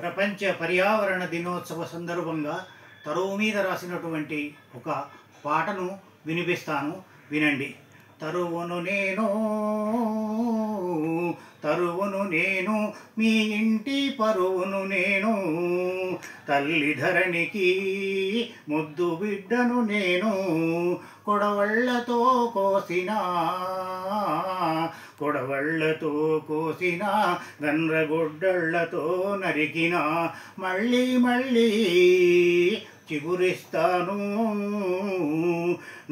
ప్రపంచ పర్యావరణ దినోత్సవ సందర్భంగా తరువు మీద రాసినటువంటి ఒక పాటను వినిపిస్తాను, వినండి. తరువును నేను, తరువును నేను, మీ ఇంటి పరువును నేను, తల్లి ధరణికి ముద్దు బిడ్డను నేను, కొడవళ్ళతో కోసిన కొడవళ్ళతో కోసిన గండ్రగొడ్డళ్లతో నరికిన మళ్ళీ మళ్ళీ చిగురిస్తాను,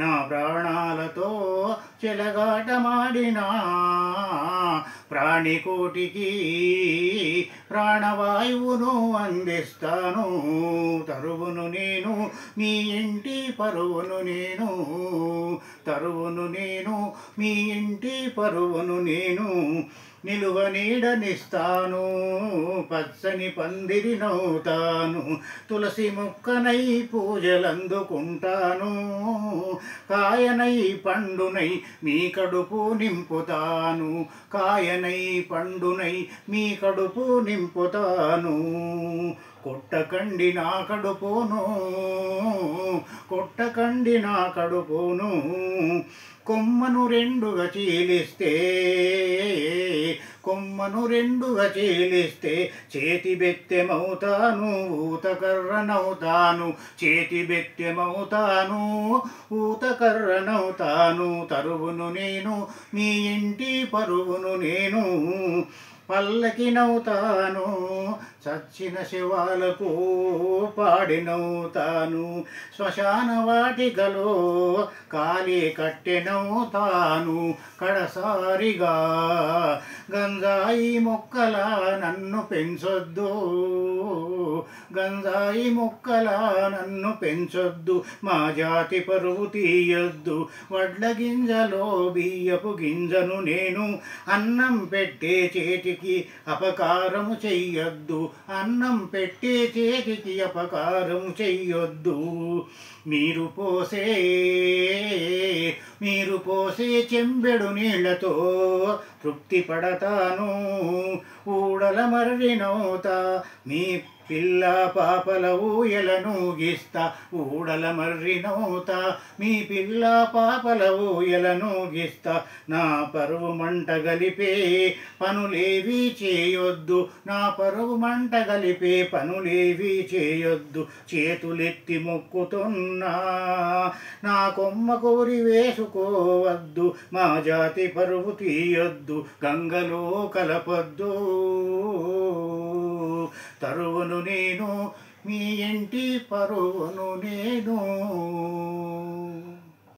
నా ప్రాణాలతో చెలగాటమాడిన ప్రాణికోటికి ప్రాణవాయువును అందిస్తాను. తరువును నేను, మీ ఇంటి పరువును నేను, తరువును నేను, మీ ఇంటి పరువును నేను, నిలువ నీడనిస్తాను, పచ్చని పందిరినవుతాను, తులసి మొక్కనై పూజలందుకుంటాను, కాయనై పండునై మీ కడుపు నింపుతాను, కాయనై పండునై మీ కడుపు నింపుతాను. కొట్టకండి నా కడుపును, కొట్టకండి నా కడుపును, కొమ్మను రెండుగా చీలిస్తే, కొమ్మను రెండుగా చీలిస్తే చేతి బెత్తెమవుతాను, ఊతకర్రనవుతాను, చేతి బెత్తెమవుతాను, ఊతకర్రనవుతాను. తరువును నేను, మీ ఇంటి పరువును నేను, పల్లకినవుతాను, చచ్చిన శవాలకు పాడినవుతాను, శ్మశాన వాటికలో కాలి కట్టెనవుతాను. కడసారిగా గంజాయి మొక్కలా నన్ను పెంచొద్దు, గంజాయి మొక్కలా నన్ను పెంచొద్దు, మా జాతి పరువు తీయొద్దు. వడ్ల గింజలో బియ్యపు గింజను నేను, అన్నం పెట్టే చేతికి అపకారము చెయ్యొద్దు, అన్నం పెట్టే చేతికి అపకారము చెయ్యొద్దు. మీరు పోసే చెంబెడు నీళ్లతో తృప్తి పడతాను, ఊడల మర్రినవుతా, మీ పిల్ల పాపల ఊయలను గీస్తా, ఊడల మర్రినవుతా, మీ పిల్ల పాపల ఊయలను గీస్తా. నా పరువు మంట గలిపే పనులేవి చేయొద్దు, నా పరువు మంట గలిపే పనులేవి చేయొద్దు. చేతులెత్తి మొక్కుతున్నా, నా కొమ్మ కోరి వేసుకోవద్దు, మా జాతి పరువు తీయొద్దు, గంగలో కలపొద్దు. తరువును నేను, మీ ఇంటి పరువును నేను.